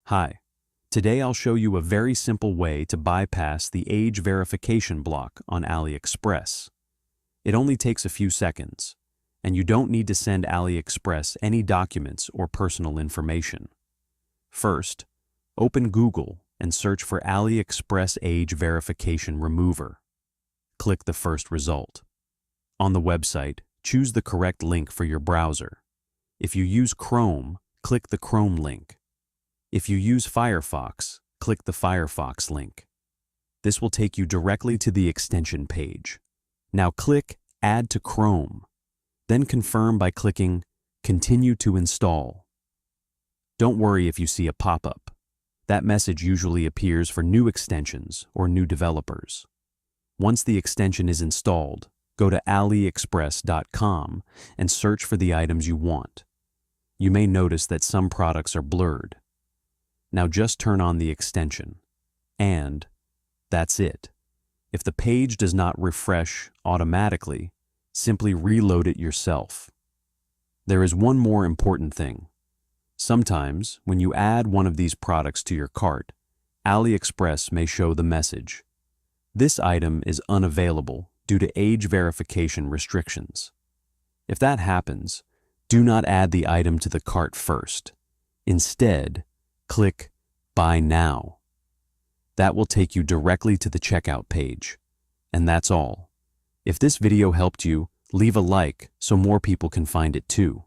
Hi. Today I'll show you a very simple way to bypass the age verification block on AliExpress. It only takes a few seconds, and you don't need to send AliExpress any documents or personal information. First, open Google and search for AliExpress Age Verification Remover. Click the first result. On the website, choose the correct link for your browser. If you use Chrome, click the Chrome link. If you use Firefox, click the Firefox link. This will take you directly to the extension page. Now click Add to Chrome. Then confirm by clicking Continue to install. Don't worry if you see a pop-up. That message usually appears for new extensions or new developers. Once the extension is installed, go to aliexpress.com and search for the items you want. You may notice that some products are blurred. Now just turn on the extension, and that's it. If the page does not refresh automatically, simply reload it yourself. There is one more important thing. Sometimes, when you add one of these products to your cart, AliExpress may show the message, "This item is unavailable due to age verification restrictions." If that happens, do not add the item to the cart first. Instead, click Buy Now. That will take you directly to the checkout page. And that's all. If this video helped you, leave a like so more people can find it too.